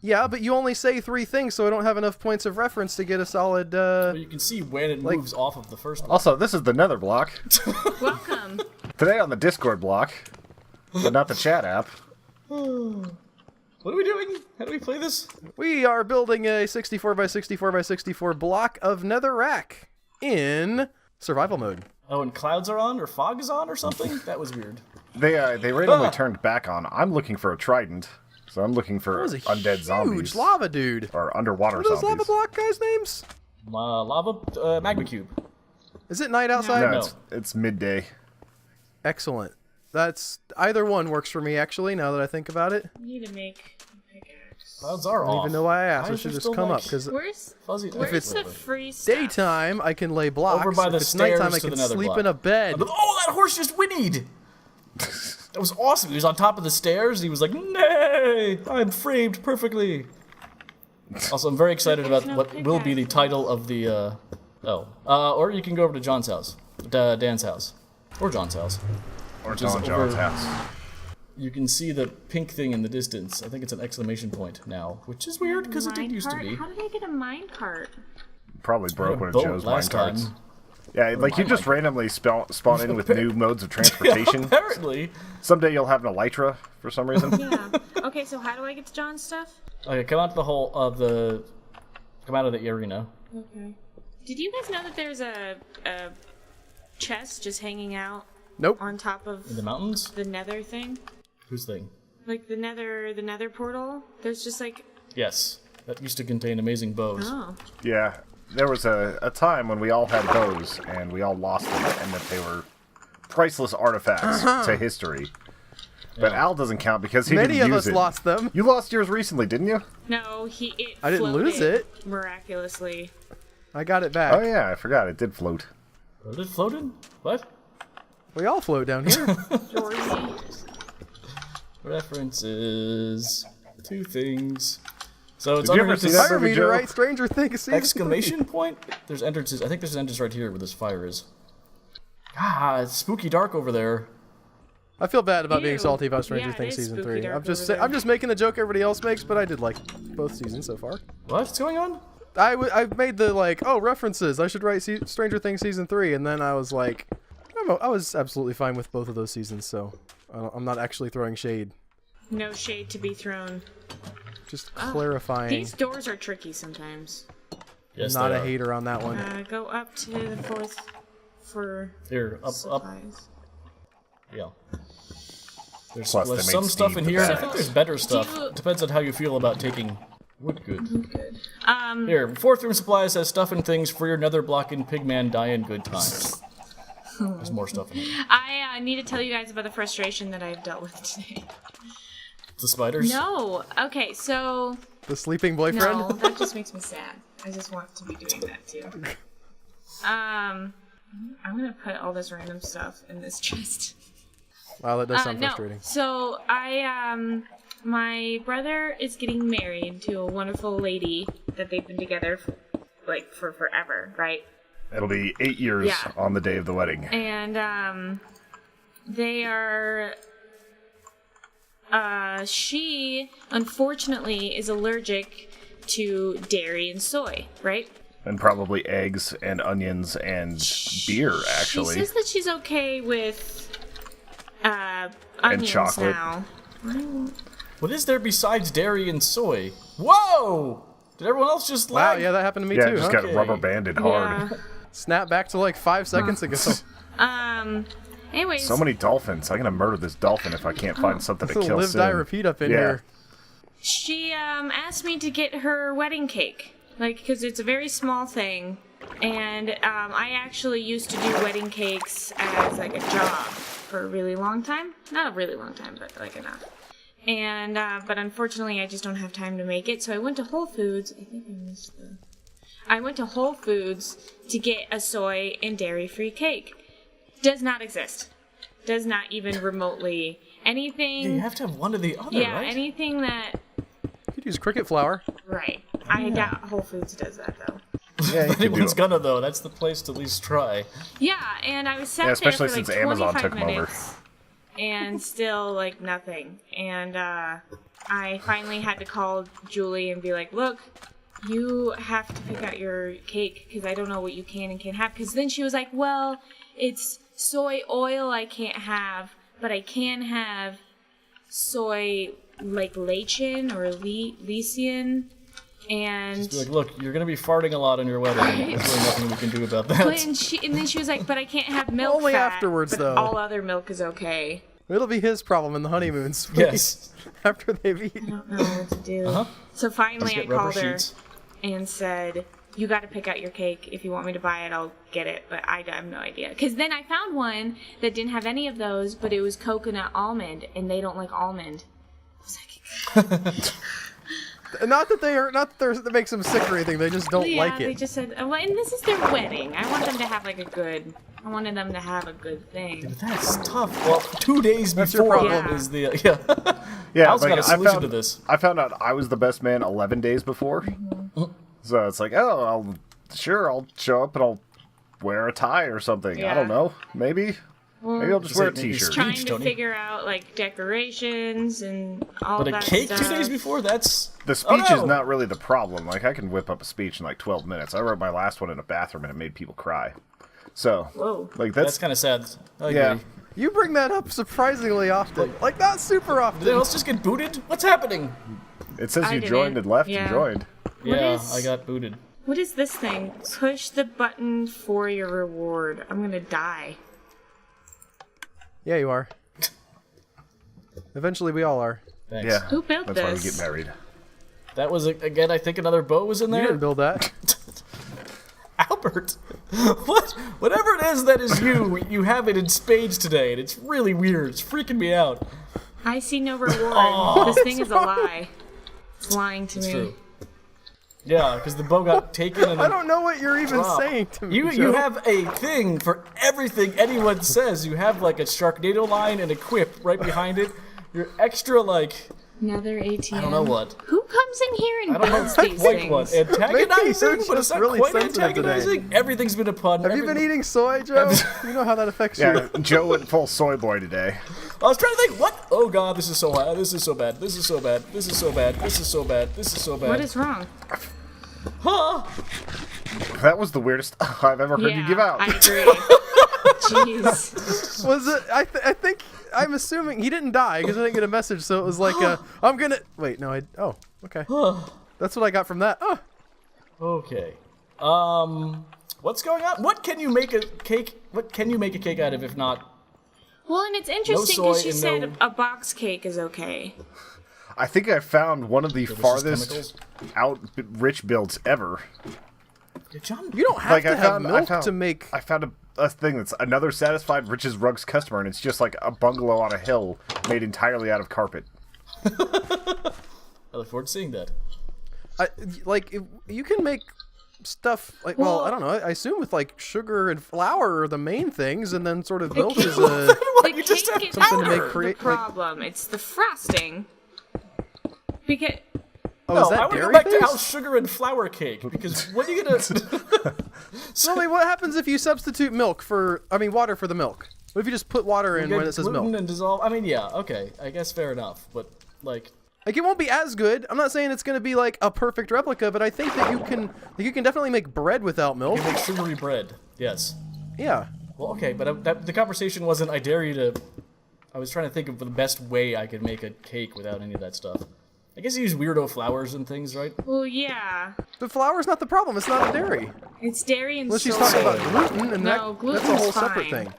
Yeah, but you only say 3 things, so I don't have enough points of reference to get a solid, Well, you can see when it moves off of the first one. Also, this is the Netherblock. Welcome. Today on the Discord block, but not the chat app. What are we doing? How do we play this? We are building a 64 by 64 by 64 block of netherrack in survival mode. Oh, and clouds are on, or fog is on, or something? That was weird. They randomly turned back on. I'm looking for a trident, so I'm looking for That was a undead huge zombies. lava dude. Or underwater What are those zombies. lava block guys' names? Lava, magma cube. Is it night outside? No, it's midday. Excellent. That's either one works for me actually. Now that I think about it, I need to make a pickaxe. Clouds are I don't off. even know why I asked. Why I is should there just still, come like, up because Where's it's the free stuff? daytime I can lay blocks. Over by the if it's nighttime I stairs to can the sleep Netherblock. in a bed. Oh, that horse just whinnied! That was awesome. He was on top of the stairs. He was like, "Nay, I'm framed perfectly." Also, I'm very excited about no what will be the pickaxe. title of the. Or you can go over to John's house, Dan's house, or John's house. Or is John's over- house. You can see the pink thing in the distance. I think it's an exclamation point now, which is weird because it did used to be. How did I get a minecart? Probably broke one of boat Joe's last minecarts. time. Yeah, like you just randomly spawn in with new modes of transportation. Apparently. Someday you'll have an elytra for some reason. Yeah. Okay, so how do I get to John's stuff? Okay, come out to the hole of the. Come out of the arena. Okay. Did you guys know that there's a chest just hanging out Nope. on top of In the mountains? the nether thing? Whose thing? Like the nether portal? There's just like, Yes. That used to contain amazing bows. oh. Yeah, there was a time when we all had bows and we all lost them, and that they were priceless artifacts to history. But Al doesn't count because he Many didn't of use us it. lost them. You lost yours recently, didn't you? No, I didn't lose floated it. miraculously. I got it back. Oh yeah, I forgot it did float. Did it floated? What? We all float down here. Georgie. References. 2 things. So it's Did you ever underneath see this that Fire movie, me to Joe? write Stranger Things season exclamation point? There's entrances. I think there's an entrance right here where this fire is. Ah, it's spooky dark over there. I feel bad about being Ew. salty about Stranger Yeah, it Things is season spooky 3. dark I'm just over there. I'm just making the joke everybody else makes, but I did like both seasons so far. What's going on? I made the references. I should write Stranger Things season 3, and then I was like, I was absolutely fine with both of those seasons, so I'm not actually throwing shade. No shade to be thrown. Just clarifying. These doors are tricky sometimes. Yes, Not they a are. hater on that one. Go up to the 4th for Here, up. supplies. Yeah. There's Plus, they some made stuff Steve in the here, and I best. think there's better stuff. you- Depends on how you feel about taking wood good. Good. Here, 4th room supplies has stuff and things for your nether block and pigman die in good times. There's more stuff in here. I need to tell you guys about the frustration that I've dealt with today. The spiders? No. Okay, so The sleeping boyfriend? no, that just makes me sad. I just want to be doing that too. I'm gonna put all this random stuff in this chest. Wow, that does sound No. frustrating. So my brother is getting married to a wonderful lady that they've been together for forever, right? It'll be 8 years Yeah. on the day of the wedding. And they are. She unfortunately is allergic to dairy and soy, right? And probably eggs and onions and beer, actually. She says that she's okay with onions chocolate. now. What is there besides dairy and soy? Whoa! Did everyone else just Wow, lag? yeah, that happened to me Yeah, too, just huh? got rubber banded hard. Yeah. Snap back to like 5 seconds ago. Anyways, So many dolphins. I'm gonna murder this dolphin if I can't find something to It's a kill live, soon. die, repeat up in Yeah. here. she asked me to get her wedding cake, because it's a very small thing, and I actually used to do wedding cakes as like a job for a really long time. Not a really long time, but like enough. And but unfortunately, I just don't have time to make it. So I went to Whole Foods. I think I missed the. I went to Whole Foods to get a soy and dairy-free cake. Does not exist. Does not even remotely anything. Yeah, you have to have one or the other, Yeah, right? anything that. You could use cricket flour. Right. I doubt Whole Foods does that though. Yeah, you If can do anyone's it. gonna, though, that's the place to at least try. Yeah, and I was sat Yeah, especially there for since like Amazon 25 took 'em over. minutes. and still like nothing. And I finally had to call Julie and be like, look, you have to pick out your cake because I don't know what you can and can't have. Because then she was like, well, it's soy oil I can't have, but I can have soy like lecithin or lecithin. And Just be like, look, you're gonna be farting a lot on your wedding. There's really nothing we can do about that. and then she was like, but I can't have milk Only fat, afterwards, but though. all other milk is okay. It'll be his problem in the honeymoon suite. Yes. After they've I eaten. don't know what to do. Uh-huh. So finally Let's I get rubber called her sheets. and said, you got to pick out your cake. If you want me to buy it, I'll get it. But I have no idea. Because then I found one that didn't have any of those, but it was coconut almond, and they don't like almond. I was like, Not that that makes them sick or anything. They just don't yeah, like they it. just said, oh, and this is their wedding. I want them to have like I wanted them to have a good thing. That's tough. Well, 2 days That's your before problem. is the yeah. Yeah, Al's got a solution to this. I found out I was the best man 11 days before. So it's like, oh, I'll show up and I'll wear a tie or something. I don't Yeah. know. Maybe I'll just wear a maybe t-shirt. Trying Speech, to Tony. figure out like decorations and all But a that cake stuff. 2 days before? That's The speech oh, no. is not really the problem. Like, I can whip up a speech in like 12 minutes. I wrote my last one in a bathroom and it made people cry. So, Whoa. like, That's that's kind of sad. I yeah. agree. You bring that up surprisingly often. Like, not super often. Did anyone else just get booted? What's happening? It says I you didn't. joined and left Yeah. and joined. Yeah, is- I got booted. What is this thing? Push the button for your reward. I'm gonna die. Yeah, you are. Eventually, we all are. Thanks. Yeah. Who built That's why we this? get married. That was, again, I think another bow was in You there. didn't build that. Albert, whatever it is that is you have it in spades today, and it's really weird. It's freaking me out. I see no reward. This thing is a lie. It's lying to me. True. Yeah, because the bow got taken and I don't know what you're even dropped. saying to me. You Joe. have a thing for everything anyone says. You have like a Sharknado line and a quip right behind it. You're extra like Another ATM. I don't know what. Who comes in here and I don't know builds these quite things? what. Antagonizing, Maybe but it's you're not really quite sensitive today. antagonizing. Everything's been a pun. Have you been eating soy, Joe? You know how that affects Yeah, you. Joe went full soy boy today. I was trying to think, what? Oh god, this is so high. This is so bad. This is so bad. This is so bad. This is so bad. This is so bad. What is wrong? Huh? That was the weirdest I've ever heard you give out. I agree. Jeez. Was it? I think I'm assuming he didn't die because I didn't get a message. So it was like, I'm gonna wait. No, oh, okay. That's what I got from that. Oh, Okay. What's going on? What can you make a cake? What can you make a cake out of if not? Well, and it's interesting soy because she and said no- a box cake is okay. I think I found one of the farthest chemicals? out rich builds ever. Yeah, John, you don't have Like, to I have found- I milk found- to make. I found a thing that's another satisfied Rich's Rugs customer, and it's just like a bungalow on a hill made entirely out of carpet. I look forward to seeing that. You can make stuff like well, I don't know. I assume with like sugar and flour are the main things, and then sort of milk is a. The you just have cake is something to not make create- the problem. It's the frosting. Because Oh, No, is that I want to dairy go back to based? house sugar and flour cake because what are you gonna? Really, what happens if you substitute water for the milk? What if you just put water in Get when it says gluten milk? and dissolve. I mean, yeah, okay, I guess fair enough, but like, Like it won't be as good. I'm not saying it's going to be like a perfect replica, but I think that you can definitely make bread without milk. you make sugary bread. Yes. Yeah. Well, okay, but the conversation wasn't. I dare you to. I was trying to think of the best way I could make a cake without any of that stuff. I guess you use weirdo flours and things, right? well, yeah, But flour's not the problem. It's not a dairy. it's dairy and Unless she's soy. talking about gluten, and No, that's a gluten's whole separate fine. thing.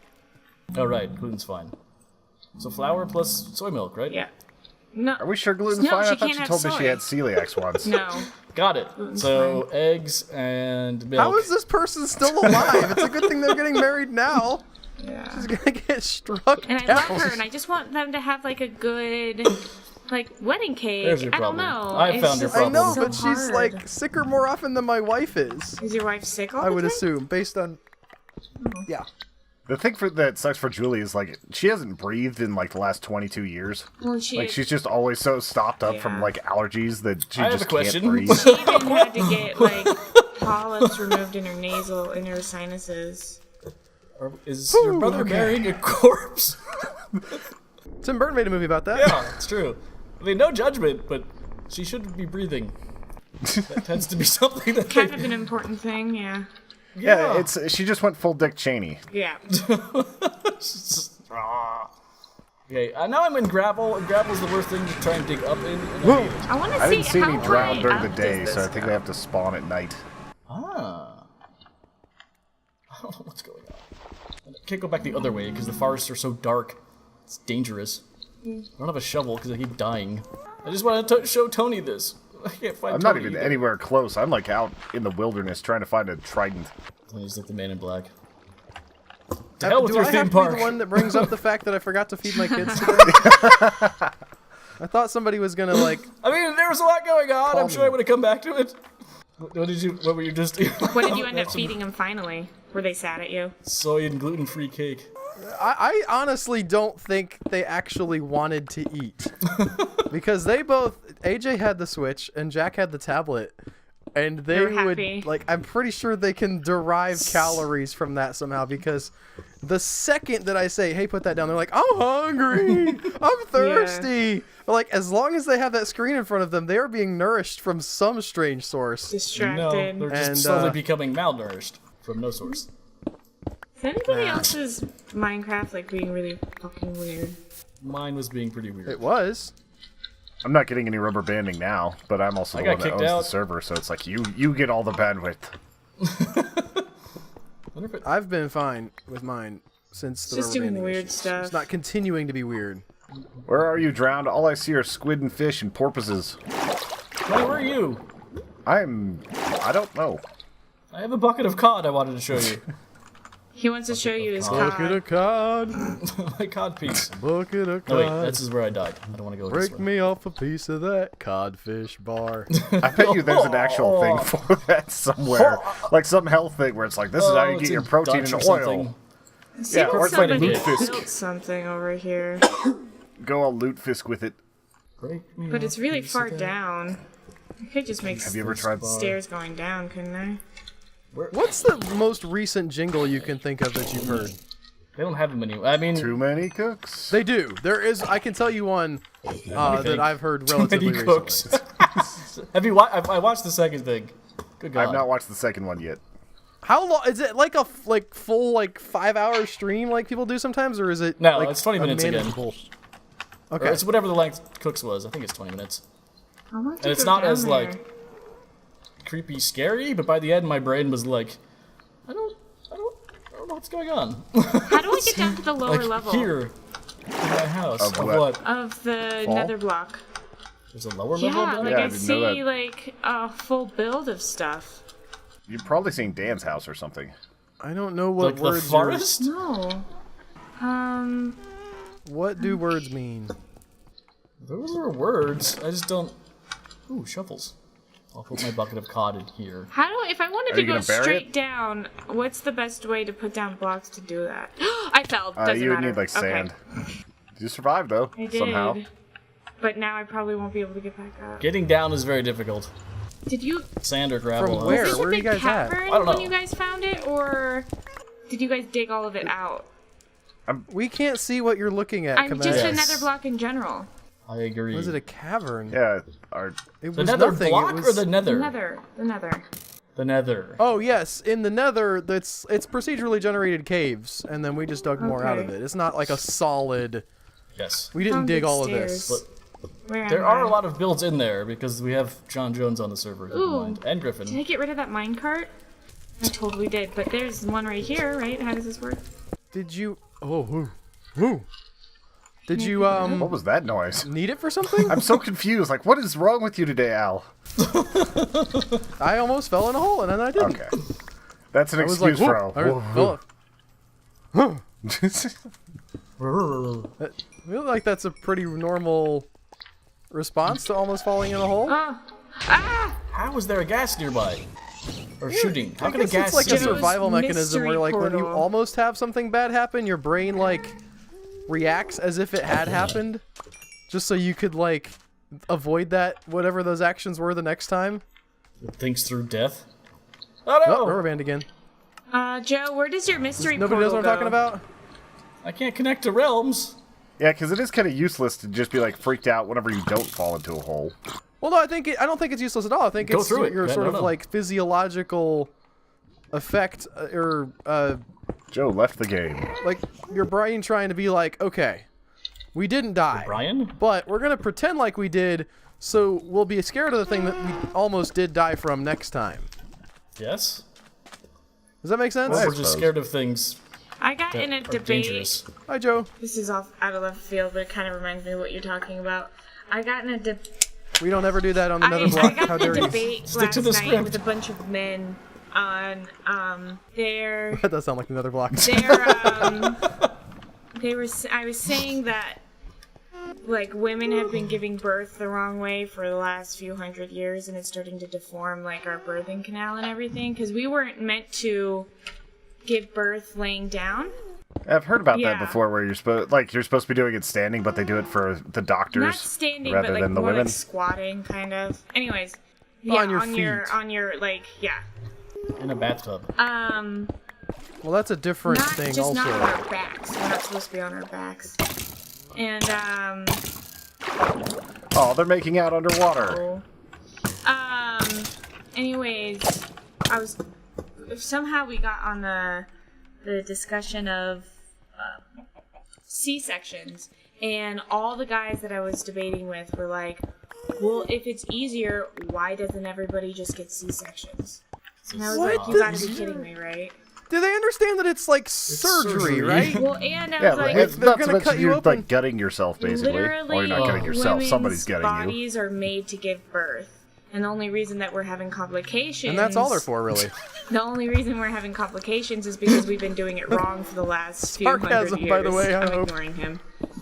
Oh, right, gluten's fine. So flour plus soy milk, right? Yeah. No. Are we sure gluten's No, fine? she I thought can't she have told me soy. she had celiacs once. No. Got it. So eggs and milk. How is this person still alive? It's a good thing they're getting married now. Yeah. She's gonna get struck And I down. love her, and I just want them to have like a good, like wedding cake. There's your I don't problem. know. I It's found your just I problem. know, so but she's hard. like sicker more often than my wife is. Is your wife sick all I the would time? assume, based on. Yeah. The thing that sucks for Julie is like she hasn't breathed in like the last 22 years. Well, she Like she's just always so stopped up from Yeah. like allergies that she I have just a question. can't breathe. she even had to get like polyps removed in her sinuses. Is your brother okay. marrying a corpse? Tim Burton made a movie about that. Yeah, it's true. I mean, no judgment, but she shouldn't be breathing. That tends to be something that Kind of an important thing, yeah. Yeah, she just went full Dick Cheney. Yeah. Okay, now I'm in gravel, and gravel's the worst thing to try and dig up in. I want to see I didn't see how any drown high during the up day, does so I this think go? they have to spawn at night. Ah. I don't know what's going on. I can't go back the other way, because the forests are so dark. It's dangerous. I don't have a shovel, because I keep dying. I just want to show Tony this. I can't find I'm Tony not even either. anywhere close. I'm like out in the wilderness trying to find a trident. Tony's like the man in black. To hell with Do your I theme have to park. be the one that brings up the fact that I forgot to feed my kids today? I thought somebody was gonna like. I mean, there was a lot going on. Call I'm sure me. I would have come back to it. What were you just doing? What did you end up feeding them finally? Were they sad at you? Soy and gluten-free cake. I honestly don't think they actually wanted to eat because they both AJ had the Switch and Jack had the tablet, and they They're would happy. like. I'm pretty sure they can derive calories from that somehow because the second that I say, "Hey, put that down," they're like, "I'm hungry, I'm thirsty." But, like as long as they have that screen in front of them, they are being nourished from some strange source. No, Distracted. they're just And, slowly becoming malnourished from no source. Is anybody else's Minecraft like being really fucking weird? Mine was being pretty weird. It was. I'm not getting any rubber banding now, but I'm also I the got one that kicked owns out. the server, so it's like you get all the bandwidth. Wonder if it- I've been fine with mine since the Just rubber doing banding weird issues. stuff. It's not continuing to be weird. Where are you, drowned? All I see are squid and fish and porpoises. Tony, where are you? I don't know. I have a bucket of cod I wanted to show you. He wants to show you his Bucket cod. of cod, My cod piece. bucket of No, wait, cod. this is where I died. I don't want to go this Break way. me off a piece of that codfish bar. I bet you there's an actual thing for that somewhere. Like some health thing where it's like, this is how you it's get in your protein Dutch and or oil. something. Yeah, or it's like Somebody lutefisk. built something over here, Go all lutefisk with it. Break me but off it's really a piece far of that. down. I could just make Have you ever tried? stairs going down, couldn't I? What's the most recent jingle you can think of that you've heard? They don't have them anymore. I mean, Too many cooks. They do. There is. I can tell you one that I've heard relatively many recently. cooks. Have you watched? I watched the second thing. Good God. I've not watched the second one yet. How long is it? Like a full 5-hour stream like people do sometimes, or is it? No, like, it's 20 a minutes again. manageable- Or Okay. it's whatever the length Cooks was. I think it's 20 minutes. I want to And it's go not down as there. like creepy, scary. But by the end, my brain was like, I don't know what's going on. How do I get down to the lower like level here in my house. Of Of what? what? of the Fall? nether block? There's a lower Yeah, level. like Yeah, I I didn't know see that. like a full build of stuff. You've probably seen Dan's house or something. I don't know what Like the words. forest. No. What do words mean? Those are words. I just don't. Ooh, shovels. I'll put my bucket of cod in here. How do if I wanted Are to you go gonna bury straight it? down? What's the best way to put down blocks to do that? I fell. Doesn't You would matter. need like Okay. sand. You survived though I did. somehow. But now I probably won't be able to get back up. Getting down is very difficult. Did you? Sand or gravel. From where? Was this Where a are you big guys at? cavern I don't when know. you guys found it, or did you guys dig all of it out? We can't see what you're looking at. I'm Commander. just a Yes. nether block in general. I agree. Was it a cavern? Yeah. It the was nether nothing. block it was... or the nether? The nether. The nether. Oh yes, in the Nether, it's procedurally generated caves, and then we just dug more out of Okay. it. It's not like a solid. Yes. We didn't Found dig the all stairs. of this. Where There am are I? a lot of builds in there because we have John Jones on the server. Keep in Ooh. mind. And Did I Griffin. get rid of that minecart? I totally did, but there's one right here, right? How does this work? Did you? Oh, who? Did you What was that noise? need it for something? I'm so confused. Like, what is wrong with you today, Al? I almost fell in a hole, and then I didn't. Okay. That's an I was excuse like, for whoa, I fell off. I feel like that's a pretty normal response to almost falling in a hole. Oh. Ah! How is there a gas nearby? Or shooting? How I can a guess gas it's like a shoot? Joe's survival mechanism where, like, when you mystery portal. almost have something bad happen, your brain like reacts as if it had happened, just so you could like avoid that whatever those actions were the next time. Thinks through death? Oh no! Oh, Rubberband again. Joe, where does your mystery Nobody knows what portal I'm talking go? about. I can't connect to realms. Yeah, because it is kind of useless to just be like freaked out whenever you don't fall into a hole. Well, no, I don't think it's useless at all. I think Go it's through it. your Yeah, sort no. of like physiological effect, or Joe left the game. like your brain trying to be like, okay, we didn't die, Brian? but we're gonna pretend like we did, so we'll be scared of the thing that we almost did die from next time. Yes? Does that make sense? Well, We're just suppose. scared of things I got that in a are debate. dangerous. Hi, Joe. This is off out of left field, but it kind of reminds me of what you're talking about. I got in a debate. We don't ever do that on the I Netherblock. How got in dare a you? debate Stick to last the night script. with a bunch of men on their That does sound like the Netherblock. I was saying that like women have been giving birth the wrong way for the last few hundred years, and it's starting to deform like our birthing canal and everything, because we weren't meant to give birth laying down. I've heard about Yeah. that before, where you're supposed to be doing it standing, but they do it for the doctors Not standing, rather but like than the more women. like squatting, kind of. Anyways, yeah, On your on your feet. like yeah. In a bathtub. Well, that's a different Not thing just also. not on our backs. We're not supposed to be on our backs. And Oh, they're making out underwater. anyways, somehow we got on the discussion of C-sections, and all the guys that I was debating with were like, well, if it's easier, why doesn't everybody just get C-sections? And I was What like, you the- gotta be kidding me, right? Do they understand that it's like surgery, surgery. right? Well, and I Yeah, was but like, it's they're not gonna so much cut as you you're open. like gutting yourself, basically. literally, Or you're not gutting yourself. women's Somebody's gutting you. bodies are made to give birth. And the only reason that we're having complications... And that's all they're for, really. The only reason we're having complications is because we've been doing it wrong for the last few hundred Sarcasm, years. by the way, I I'm hope. ignoring him.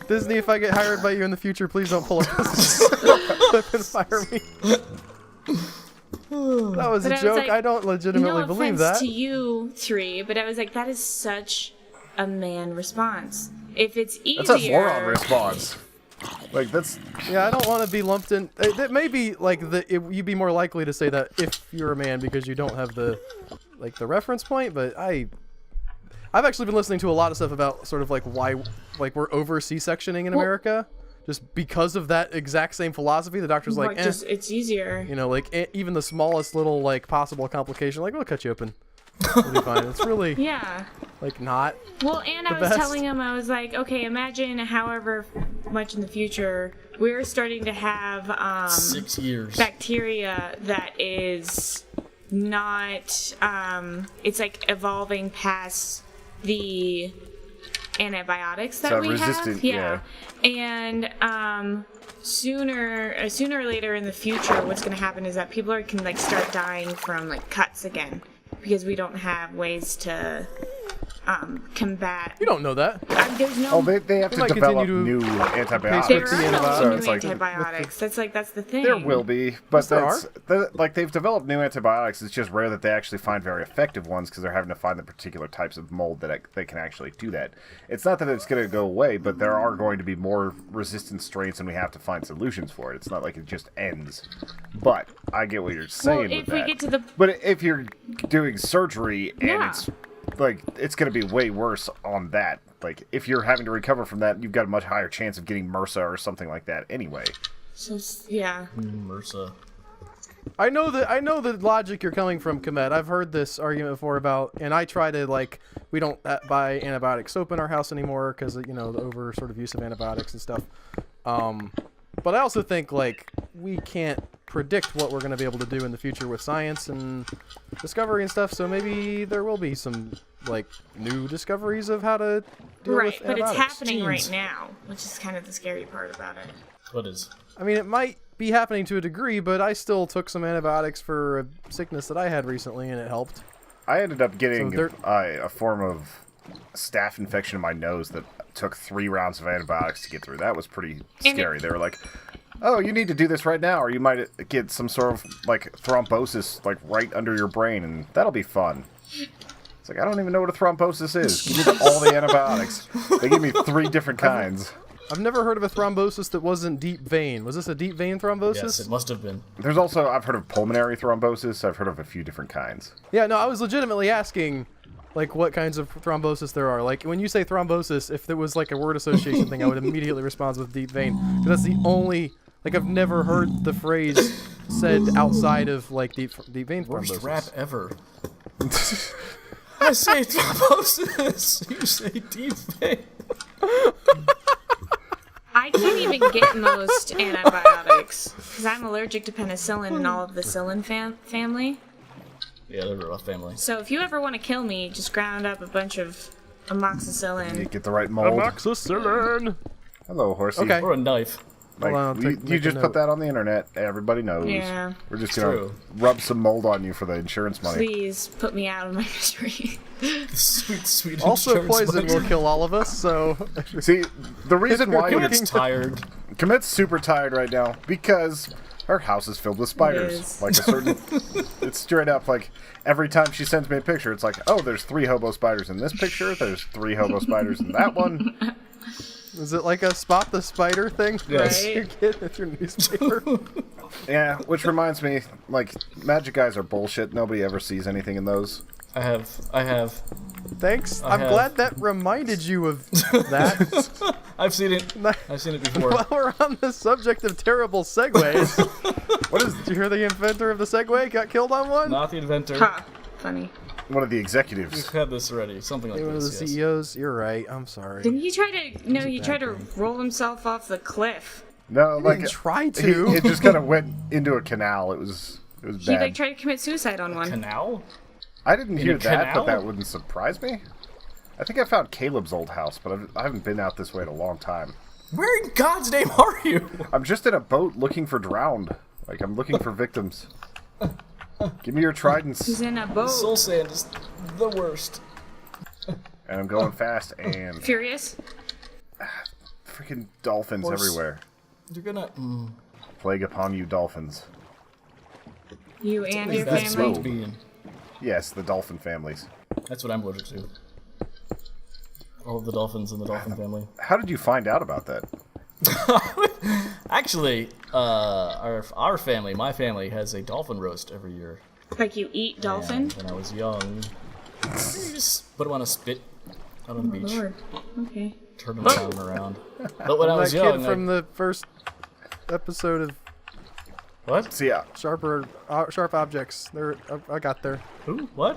Disney, if I get hired by you in the future, please don't pull up this clip and fire me. That was But a I was joke. like, I don't legitimately no believe offense that. to you three, but I was like, that is such a man response. If it's easier... That's a moron response. Like, that's... Yeah, I don't want to be lumped in. That may be like you'd be more likely to say that if you're a man because you don't have the reference point. But I've actually been listening to a lot of stuff about sort of like why we're over C-sectioning in America, just because of that exact same philosophy. The doctor's like, just it's easier. you know, like even the smallest little like possible complication, like we'll cut you open. It'll be fine. It's really Yeah. like not. Well, and I the was best. telling him, I was like, okay, imagine however much in the future we're starting to have 6 years. bacteria that is not, it's like evolving past the antibiotics that So we resistant, have. Yeah. And sooner or later in the future, what's going to happen is that people can like start dying from like cuts again because we don't have ways to combat. You don't know that. There's no. Oh, they have to might develop continue to new pay antibiotics. there the are no antibiotics. So new it's like- antibiotics. That's the thing. There will be, but there that's like they've developed new antibiotics. It's just rare that they actually find very effective ones because they're having to find the particular types of mold that they can actually do that. It's not that it's going to go away, but there are going to be more resistant strains, and we have to find solutions for it. It's not like it just ends. But I get what you're saying Well, with if that. we get to the But if you're doing surgery and Yeah. it's going to be way worse on that. Like if you're having to recover from that, you've got a much higher chance of getting MRSA or something like that anyway. yeah. MRSA. I know the logic you're coming from, Komet. I've heard this argument before about, and I try to we don't buy antibiotic soap in our house anymore because the over sort of use of antibiotics and stuff. But I also think we can't predict what we're going to be able to do in the future with science and discovery and stuff. So maybe there will be some new discoveries of how to deal Right, with but it's antibiotics. happening right now, which is kind of the scary part about it. What is? I mean, it might be happening to a degree, but I still took some antibiotics for a sickness that I had recently, and it helped. I ended up getting So a form of staph infection in my nose that took 3 rounds of antibiotics to get through. That was pretty scary. They were like, "Oh, you need to do this right now, or you might get some sort of thrombosis right under your brain, and that'll be fun." It's like, I don't even know what a thrombosis is. Give me all the antibiotics. They give me 3 different kinds. I've never heard of a thrombosis that wasn't deep vein. Was this a deep vein thrombosis? Yes, it must have been. There's also, I've heard of pulmonary thrombosis. I've heard of a few different kinds. Yeah, no, I was legitimately asking, like what kinds of thrombosis there are. Like when you say thrombosis, if there was like a word association thing, I would immediately respond with deep vein. Because that's the only, like I've never heard the phrase said outside of like deep vein thrombosis. Worst rap ever. I say thrombosis. You say deep vein. I can't even get most antibiotics because I'm allergic to penicillin and all of the psyllin family. Yeah, they're a rough family. So if you ever want to kill me, just ground up a bunch of amoxicillin. You get the right mold. Amoxicillin. Hello, horsey. Okay. Or a knife. Like, Hold on, you make a just note. put that on the internet. Everybody knows. Yeah. We're just It's gonna true. rub some mold on you for the insurance money. Please put me out of my misery. Sweet, sweet Also, insurance poison money. will kill all of us. So See, the reason why you're you're Comet's tired. Comet's super tired right now because her house is filled with spiders. is. Like a certain, it's straight up like every time she sends me a picture, it's like, oh, there's 3 hobo spiders in this picture. There's 3 hobo spiders in that one. is it like a spot the spider thing? Yes. You get with your newspaper. Yeah, which reminds me, like, magic eyes are bullshit. Nobody ever sees anything in those. I have. Thanks. I I'm have. glad that reminded you of that. I've seen it. I've seen it before. While we're on the subject of terrible segues, What is did you hear the inventor of the Segway got killed on one? Not the inventor. Ha! Funny. one of the We've executives? had this already. Something like One of the this. Yes. CEOs. You're right. I'm sorry. Didn't he try to? No, he tried to roll himself off the cliff. No, like didn't try he- to. it just kind of went into a canal. It was He bad. like tried to commit suicide on one. Canal? I didn't hear a that, canal? but that wouldn't surprise me. I think I found Caleb's old house, but I haven't been out this way in a long time. Where in God's name are you? I'm just in a boat looking for drowned. Like, I'm looking for victims. Give me your He's tridents. in a boat. Soul Sand is the worst. And I'm going fast, and Furious. freaking dolphins Horse. everywhere. You're gonna. Plague upon you, dolphins. You and your That's family. supposed to be in. Yes, the dolphin families. That's what I'm allergic to. All of the dolphins in the dolphin family. How did you find out about that? Actually, our family, my family, has a dolphin roast every year. Like you eat dolphin. And when I was young, you just put them on a spit out on the beach, Lord. Okay. turn them down and around. But when I that was kid young, from the first episode of what? See, Sharp Objects. There, I got there. Who? What?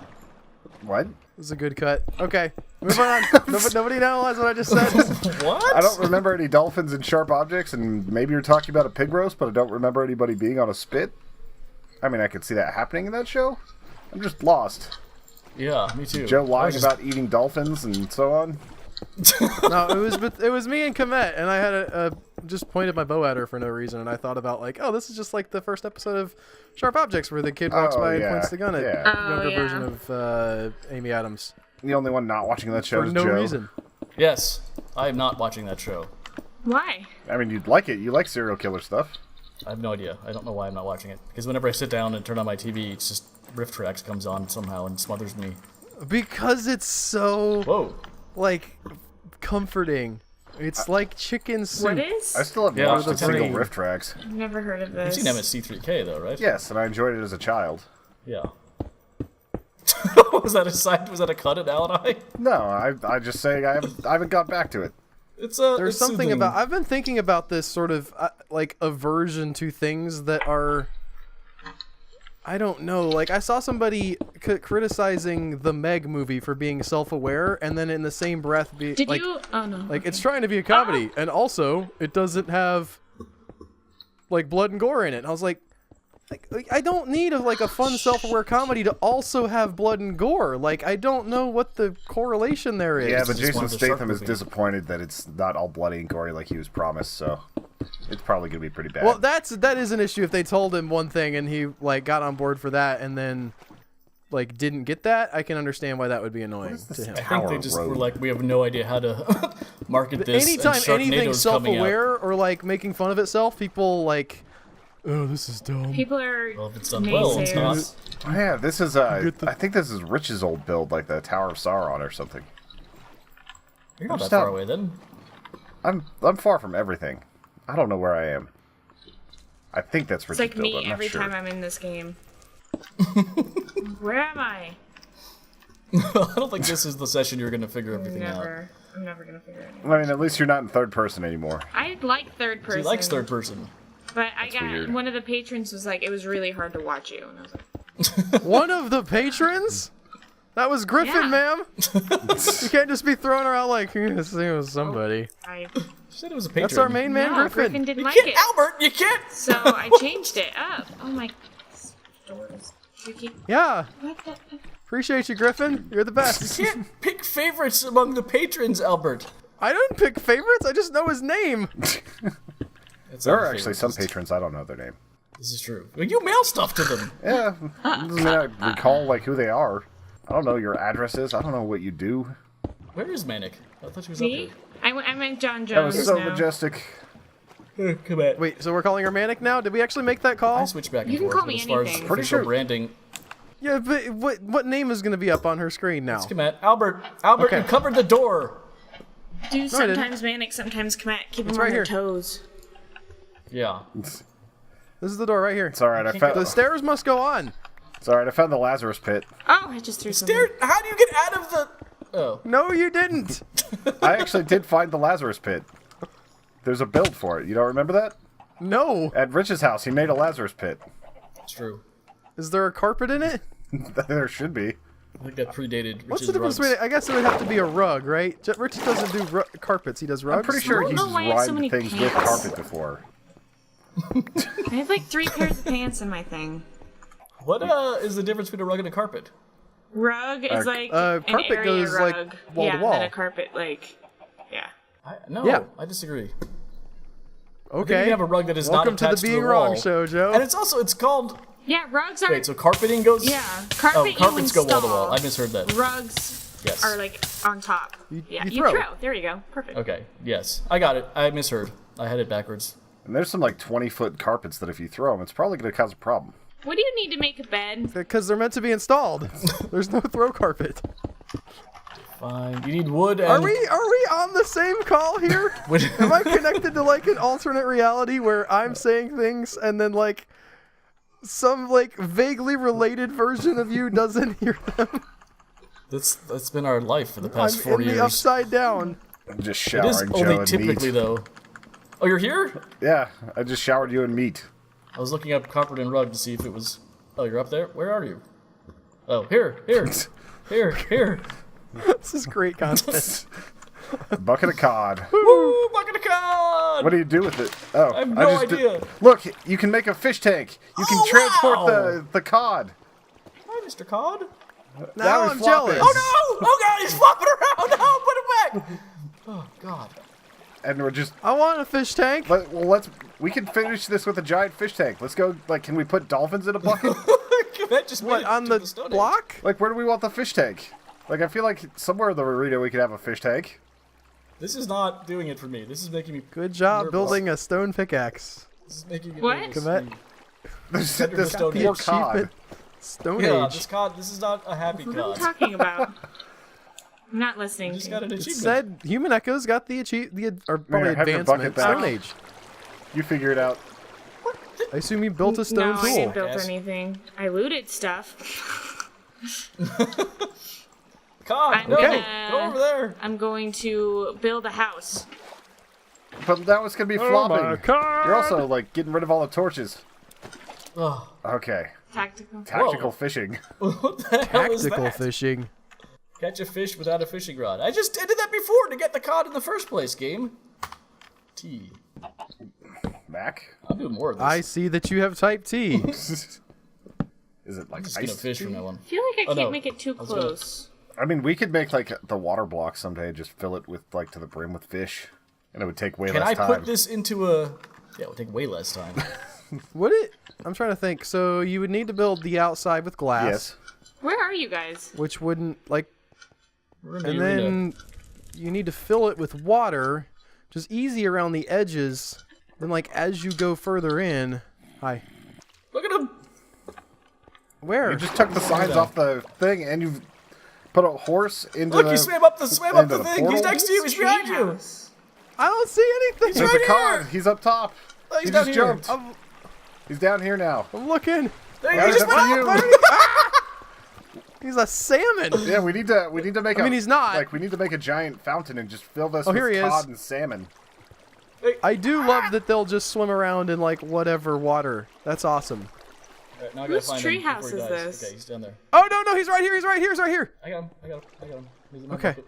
what? It was a good cut. Okay, moving on. Nobody analyzed what I just said. What? I don't remember any dolphins and sharp objects, and maybe you're talking about a pig roast, but I don't remember anybody being on a spit. I mean, I could see that happening in that show. I'm just lost. Yeah, me too. Joe I was lying just- about eating dolphins and so on. No, it was me and Komet, and I had just pointed my bow at her for no reason, and I thought about like, oh, this is just like the first episode of Sharp Objects where the kid walks Oh, by and yeah, points the gun at yeah. Oh, younger yeah. version of Amy Adams The only one not watching that show for is no Joe. reason. Yes, I am not watching that show. Why? I mean, you'd like it. You like serial killer stuff. I have no idea. I don't know why I'm not watching it. Because whenever I sit down and turn on my TV, it's just Riff Tracks comes on somehow and smothers me. Because it's so Whoa. like comforting. It's like chicken soup. What is? I still haven't Yeah, watched the a single brain. riff tracks. I've never heard of You've this. seen MSC3K though, right? Yes, and I enjoyed it as a child. Yeah. Was that a side? Was that a cut at Al and I? No, I just saying I haven't got back to it. It's There's it's something soothing. about I've been thinking about this sort of like aversion to things that are I don't know. Like I saw somebody criticizing the Meg movie for being self-aware, and then in the same breath be Did like, you? Oh no. like it's trying to be a comedy, and also it doesn't have like blood and gore in it. And I was like I don't need a fun self-aware comedy to also have blood and gore. Like I don't know what the correlation there is. Yeah, but just Jason wanted a shark Statham is movie. disappointed that it's not all bloody and gory like he was promised, so it's probably gonna be pretty bad. Well, that is an issue. If they told him one thing and he like got on board for that and then like didn't get that, I can understand why that would be annoying to him. I think Tower they just Road. were like, we have no idea how to market this. Anytime and Sharknado's anything's coming out. self-aware or like making fun of itself, people like, oh, this is dumb. People are Well, if it's done well, it's naysayers. not. Oh, yeah, this is I think this is Rich's old build, like the Tower of Sauron or something. You're not that Stop. far away then. I'm far from everything. I don't know where I am. I think that's It's Rich's like build. me I'm not sure. every time I'm in this game. Where am I? You're not that far away then. Where am I? You're not that far away then. I don't know where I am. I think that's Rich's build. I'm not sure. Where am I? I don't think this is the session you're gonna figure everything out. I'm never gonna figure it out. I mean, at least you're not in third person anymore. I like third person. He likes third person. But I got weird. one of the patrons was like, it was really hard to watch you, and I was like, One of the patrons? That was Griffin, Yeah. ma'am. You can't just be throwing her out like, this was somebody. I She said it was a patron. That's our main man, no, Griffin. didn't You like can't, it, Albert. You can't. so I changed it up. Oh my doors. You keep Yeah. what the? Appreciate you, Griffin. You're the best. You can't pick favorites among the patrons, Albert. I don't pick favorites. I just know his name. It's There not are a actually favorite some list. patrons I don't know their name. This is true. Well, you mail stuff to them. Yeah, doesn't mean I recall like who they are. I don't know your addresses. I don't know what you do. Where is Manic? I thought she was Me? up I meant John That Jones was so now. majestic. there. Come at. Wait, so we're calling her Manic now? Did we actually make that I call? switch back and You can forth. call but me as far as anything. Pretty official sure- branding, Yeah, but what name is going to be up on her screen now? come at Albert. Albert, Okay. you covered the door. Do I didn't. sometimes Manic, sometimes Kamat. Keep them It's on right their here. toes. Yeah. This is the door right here. It's alright, I found The stairs must go on. it's alright, I found the Lazarus pit. Oh, I just threw something. There. How do you get out of the? Oh. No, you didn't. I actually did find the Lazarus pit. There's a build for it. You don't remember that? No. At Rich's house, he made a Lazarus pit. It's true. Is there a carpet in it? There should be. I think that predated What's Rich's the difference rugs. between? I guess it would have to be a rug, right? Rich doesn't do carpets. He does rugs. I'm pretty sure don't he's know why I have so many rhymed things with pants. carpet before. I have like 3 pairs of pants in my thing. What is the difference between a rug and a carpet? Rug is like carpet an area goes, rug. like, wall yeah, to and wall. then a carpet yeah. No, Yeah. I disagree. Okay. You can have a rug that is Welcome not to the attached Being the Wrong wall. show, Joe. And it's called. Yeah, rugs are Wait, so carpeting goes? yeah, carpet Oh, carpets you go wall to wall. install. I misheard that. Rugs Yes. are like on top. Yeah, you you throw. throw. There you go. Perfect. Okay. Yes, I got it. I misheard. I had it backwards. And there's some like 20-foot carpets that if you throw them, it's probably going to cause a problem. What do you need to make a bed? Because they're meant to be installed. There's no throw carpet. Fine. You need wood and. Are we on the same call here? Wood. Am I connected to like an alternate reality where I'm saying things and then like some like vaguely related version of you doesn't hear them? That's been our life for the I'm past 4 in years. the upside down. I'm just It is showering Joe only and typically meat. though. Oh, you're here? Yeah, I just showered you in meat. I was looking up carpet and rug to see if it was. Oh, you're up there. Where are you? Oh, here. Here. This is great content. Bucket of cod. Woo! Bucket of cod. What do you do with it? Oh, I have no just idea. Look, you can make a fish tank. You can Oh, transport wow. the cod. Hi, Mr. Cod. Now he's I'm flopping. jealous. Oh no! Oh god, he's flopping around! No, put him back! Oh god. And we're just I want a fish tank. we can finish this with a giant fish tank. Let's go. Like, can we put dolphins in a bucket? That just What, made it on to the Stone Age. block? Like, where do we want the fish tank? Like, I feel like somewhere in the arena we could have a fish tank. This is not doing it for me. This is making me. Good job nervous. building a stone pickaxe. This is making me What? nervous. Commit. This Better this than Stone poor Age. cod. Achievement. Stone Yeah, Age. this cod. This is not a happy What are you cod. talking about? I'm not listening. Just to got you. an It achievement. said Human Echoes got the or probably Here, have your bucket advancement. back. Stone Age. You figure it out. I assume you built a stone No, I tool. didn't build Yes. anything. I looted stuff. Cod. I'm Go, gonna- go over there. I'm going to build a house. But that was gonna be Oh flopping. You're also like getting rid of all the torches. Oh, Okay. Tactical. Tactical Whoa. fishing. what the hell is Tactical that? fishing. Catch a fish without a fishing rod. I just did that before to get the cod in the first place. Game. T. Mac? I'm doing more of this. I see that you have type T. Is it like I'm just gonna ice? fish from now on. I feel like I Oh, can't no. make it too I was gonna- close. I mean, we could make like the water block someday and just fill it with like to the brim with fish, and it would take way Can less I time. put this into a? Yeah, it would take way less time. Would it? I'm trying to think. So you would need to build the outside with glass, Yes. Where are you guys? which wouldn't like, We're in the and arena. then you need to fill it with water, just easy around the edges. Then like as you go further in, hi, Look at him. where? You just took the signs off the thing, and you've put a horse into Look, the. he swam up the into thing. He's portal? next to you. He's behind you. Treehouse. I don't see anything. There's right a cod. here. He's up top. Oh, he's he down just here. jumped. I'm, He's down here now. I'm looking. There That he is just up went to up. you. He's a salmon. Yeah, we need to make. I mean, he's not. Like, we need to make a giant fountain and just fill this here he with is. cod and salmon. I do love that they'll just swim around in like whatever water. That's awesome. Right, now I gotta Whose find him treehouse before he is dies. this? Okay, he's down there. Oh no, he's right here. He's right here. He's right here. I got him. He's in my Okay. bucket.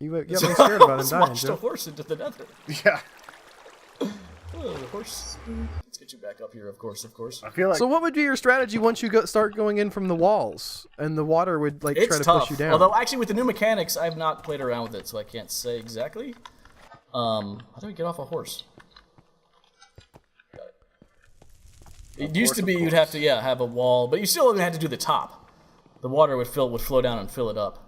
You got me scared about him Almost dying, launched a Joe. horse into the nether. Yeah, Oh, the horse. Let's get you back up here, of course. I feel like So what would be your strategy once you start going in from the walls and the water would like It's try to tough. push you down? Although, actually, with the new mechanics, I've not played around with it, so I can't say exactly. How do we get off a horse? Got it. It used to be you'd have to have a wall, but you still only had to do the top. The water would flow down and fill it up.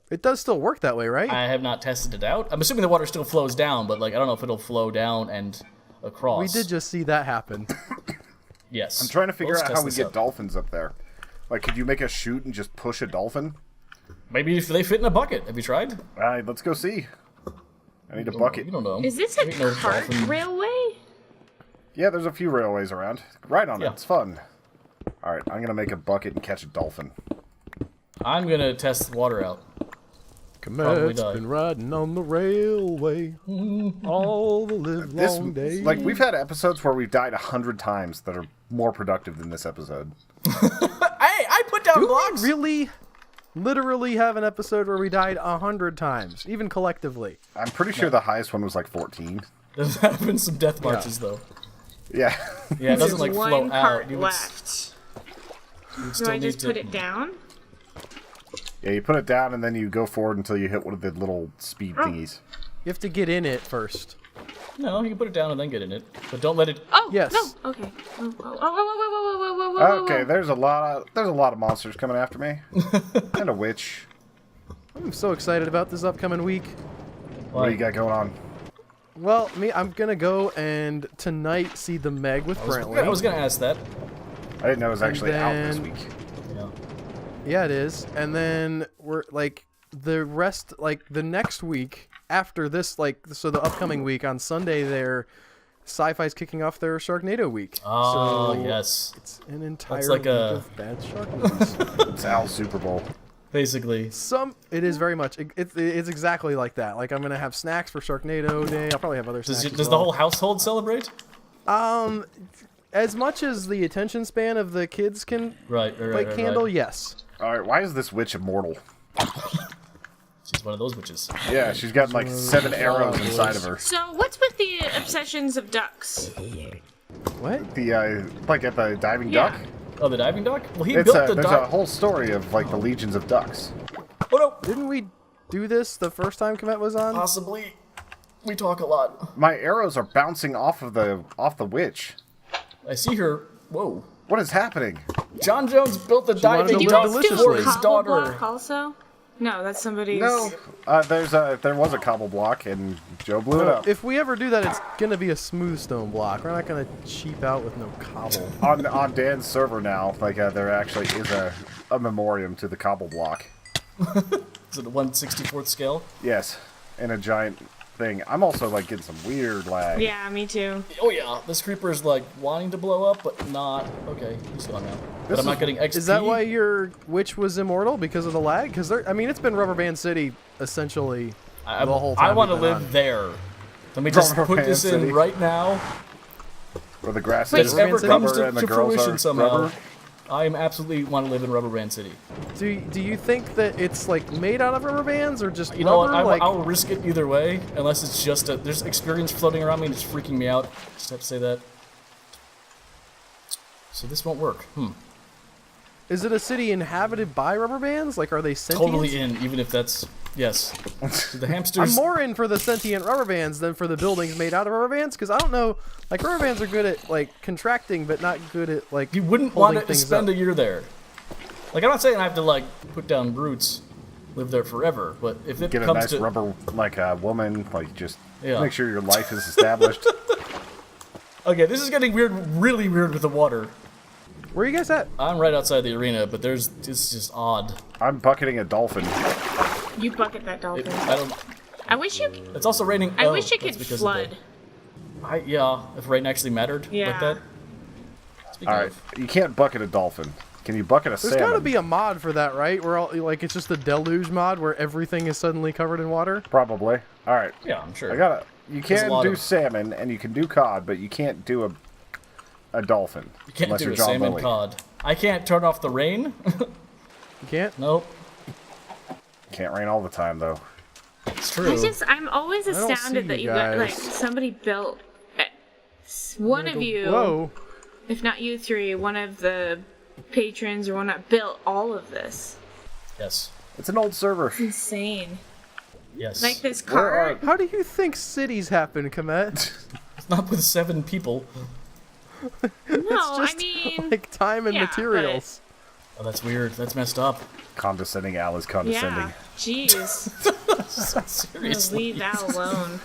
It does still work that way, right? I have not tested it out. I'm assuming the water still flows down, but like I don't know if it'll flow down and across. We did just see that happen. Yes. I'm trying to figure Let's out test how we this get out. dolphins up there. Like, could you make a chute and just push a dolphin? Maybe if they fit in a bucket. Have you tried? All right, let's go see. I need a bucket. You don't know. Is this a Ain't no cart dolphin. railway? Yeah, there's a few railways around. Ride on it. Yeah. It's fun. All right, I'm gonna make a bucket and catch a dolphin. I'm gonna test the water out. Comet's die. been riding on the railway all the live long day. Like, we've had episodes where we've died 100 times that are more productive than this episode. I put down Do blocks. we really, literally have an episode where we died 100 times, even collectively? I'm pretty sure the highest one was like 14. There's been some death marches though. Yeah. Yeah, it doesn't There's like one flow cart out. You would left. Do still I need just to- put it down? Yeah, you put it down and then you go forward until you hit one of the little speed thingies. You have to get in it first. No, you can put it down and then get in it, but don't let it. Oh, Yes. no. Okay. Oh, Okay, there's a lot of monsters coming after me. And a witch. I'm so excited about this upcoming week. What do you got going on? Well, I'm gonna go and tonight see the Meg with Brantley. I was gonna ask that. I didn't know it was actually out this then- week. Yeah. Yeah, it is. And then we're like the rest, like the next week after this, like so the upcoming week on Sunday, Sci-Fi's kicking off their Sharknado week. Oh so yes. it's an entire like week a- of bad shark movies. It's Al's Super Bowl. Basically. It is very much. It's exactly like that. Like I'm gonna have snacks for Sharknado Day. I'll probably have other snacks. Does as the well. whole household celebrate? As much as the attention span of the kids can Right. handle, Right. yes. All right, why is this witch immortal? She's one of those witches. Yeah, she's got like 7 arrows inside of her. So, what's with the obsessions of ducks? What? The like at the diving Yeah. duck. Oh, the diving duck? Well, he It's built the there's a duck. whole story of like the legions of ducks. Oh no. Didn't we do this the first time Komet was on? Possibly. We talk a lot. My arrows are bouncing off the witch. I see her. Whoa. What is happening? John Jones built the wanted diving to Did you live duck guys do for deliciously. his a daughter. cobble block also? No, that's somebody's. No, there was a cobble block and Joe blew it up. If we ever do that, it's gonna be a smooth stone block. We're not gonna cheap out with no cobble. On Dan's server now, like there actually is a memoriam to the cobble block. Is it the 1/64th scale? Yes, in a giant thing. I'm also like getting some weird lag. Yeah, me too. Oh yeah, this creeper is like wanting to blow up, but not. Okay, he's gone now. But I'm not getting XP. Is that why your witch was immortal because of the lag? Because I mean, it's been Rubberband City essentially I the whole time. I want to we've been live on. there. Let me just put Rubberband this in City. right now. Where the grass If is this ever Rubberband comes rubber and the to girls fruition are somehow, rubber. I am absolutely want to live in Rubberband City. Do you think that it's like made out of rubber bands or just You know what? rubber? Like, I'll risk it either way, unless it's just there's experience floating around me and it's freaking me out. Just have to say that. So this won't work. is it a city inhabited by rubber bands? Like, are they sentient? Totally in, even if that's yes. So the I'm hamsters. more in for the sentient rubber bands than for the buildings made out of rubber bands because I don't know. Like rubber bands are good at like contracting, but not good at like. You wouldn't holding want to things spend up. a year there. Like I'm not saying I have to like put down roots, live there forever, but if it Get a comes nice to rubber like woman, like just Yeah. make sure your life is established. okay, this is getting weird, really weird with the water. Where are you guys at? I'm right outside the arena, but it's just odd. I'm bucketing a dolphin. You bucket that dolphin. I don't. I wish you. It's also raining. I oh, wish it that's could because of flood. yeah, if rain actually mattered like Yeah. that. Speaking All right, of, you can't bucket a dolphin. Can you bucket a There's salmon? got to be a mod for that, right? Where all, like it's just a deluge mod where everything is suddenly covered in water. Probably. All right. Yeah, I'm sure. You There's a can lot do of- salmon and you can do cod, but you can't do a dolphin. You can't unless do you're a John salmon Lilly. cod. I can't turn off the rain. You can't. Nope. Can't rain all the time though. It's true. I'm always don't astounded see that you you got, like, guys. somebody built, one of you, Whoa. if not you three, one of the patrons or whatnot, built all of this. Yes. It's an old server. Insane. Yes. Like this Where are- cart. How do you think cities happen, Komet? It's not with 7 people. No, Just I mean, like time and yeah, materials. Oh, that's weird. That's messed up. Condescending Al is condescending. yeah. Jeez. Seriously. Leave that alone.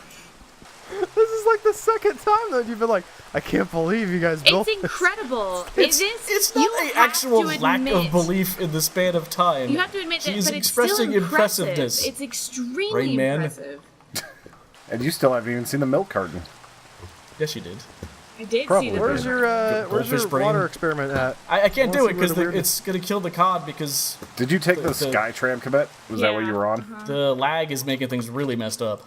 This is like the second time that you've been like, I can't believe you guys built It's this. incredible. It's you not an have actual to lack admit- of belief in the span of time. You have to admit that, She's but it's expressing still impressive. impressiveness. It's extremely Rain Man. impressive. And you still haven't even seen the milk carton. Yes, you did. I did Probably. see the Where's your goldfish brain. water experiment at? I can't I do wanna it see where because the weird- it's going to kill the cod because Did you take the The- Skytram, Comet? Was that what Yeah, you were on? the lag is making things really messed up.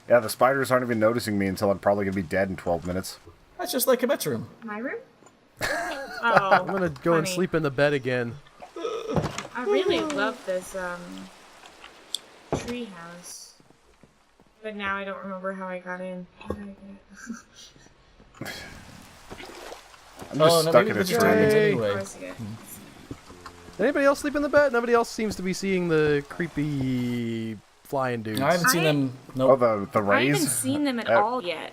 Yeah, the spiders aren't even noticing me until I'm probably going to be dead in 12 minutes. That's just like a bedroom. My room? Oh, I'm gonna go and honey. sleep in the bed again. I really love this tree house. But now I don't remember how I got in. How did I get I'm just stuck maybe in a the tree. diamonds Yay. in? anyway. Where's it? Anybody else sleep in the bed? Nobody else seems to be seeing the creepy flying dudes. I haven't seen them. Oh, Nope. the I rays? haven't seen them at Uh, all yet.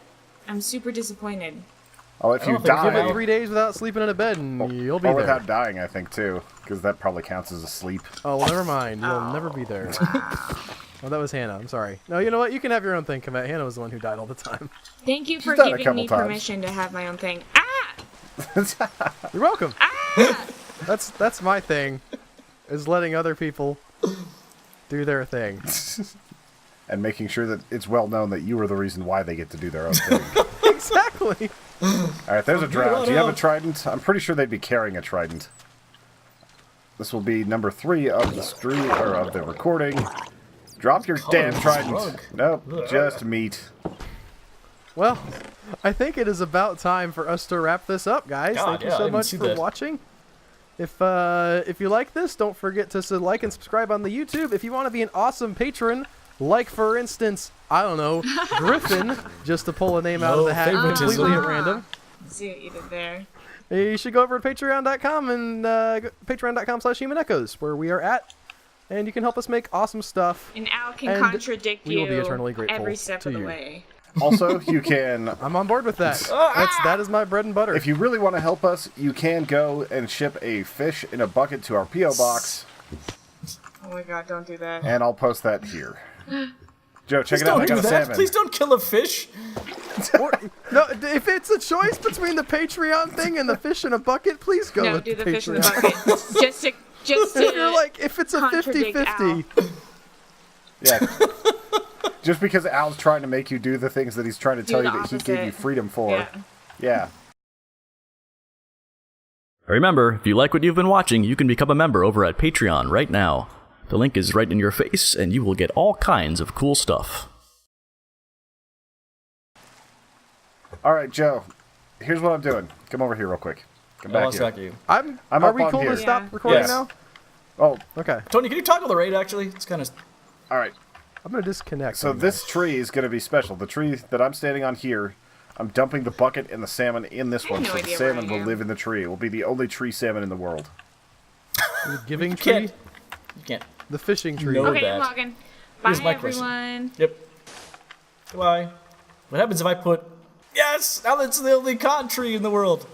I'm super disappointed. Oh, if I you don't think Give Wow. it die. 3 days without sleeping in a bed and you'll be Or there. without dying, I think, too. Because that probably counts as a sleep. Oh, well, never mind. You'll never be there. Oh, that was Hannah. I'm sorry. No, you know what? You can have your own thing, Komet. Hannah was the one who died all the time. Thank you for done a giving couple me times. permission to have my own thing. Ah! You're welcome. That's my thing, is letting other people do their thing. And making sure that it's well known that you are the reason why they get to do their own thing. Exactly. Alright, there's a drown. Do you have a up. trident? I'm pretty sure they'd be carrying a trident. This will be number 3 of the stream, or of the recording. Drop your damn is trident. drug. Nope, just meat. Well, I think it is about time for us to wrap this up, guys. God, Thank you yeah, I so didn't much see for that. watching. If you like this, don't forget to like and subscribe on the YouTube. If you want to be an awesome patron, like for instance, I don't know, Griffin, just to pull a name out of No the hat favoritism. completely at random. See what you did there. You should go over to patreon.com and patreon.com/Human Echoes, where we are at, and you can help us make awesome stuff. And Al can And contradict we will be you eternally grateful every step to of the you. way. Also, you can, I'm on board with that. That is my bread and butter. if you really want to help us, you can go and ship a fish in a bucket to our P.O. box, Oh my god, don't do that. and I'll post that here. Joe, check Please it out. I don't got do a that. salmon. Please don't kill a fish. No, if it's a choice between the Patreon thing and the fish in a bucket, please go No, with do the Patreon. fish in the bucket. just to If you're like, if it's a contradict 50-50, Yeah. Just because Al's trying to make you do the things that he's trying to tell the you that he gave you opposite. freedom for. yeah. Yeah. Remember, if you like what you've been watching, you can become a member over at Patreon right now. The link is right in your face, and you will get all kinds of cool stuff. All right, Joe. Here's what I'm doing. Come over here real quick. Come I back lost here. track of you. I'm are up we on cool here. to stop Yeah. recording Yes. now? Oh, Okay, Tony, can you toggle the raid? Actually, it's kind of. all right. I'm gonna disconnect. So from this tree is going to be special. The tree that I'm standing on here, I'm dumping the bucket and the salmon in this I have one, no so the idea where salmon I will am. live in the tree. It will be the only tree salmon in the world. the giving You tree, can't. You can't. the fishing tree. No. Okay, I'm that. logging. Bye, Here's my question. everyone. Yep. Goodbye. What happens if I put? Yes. Now that's the only cod tree in the world.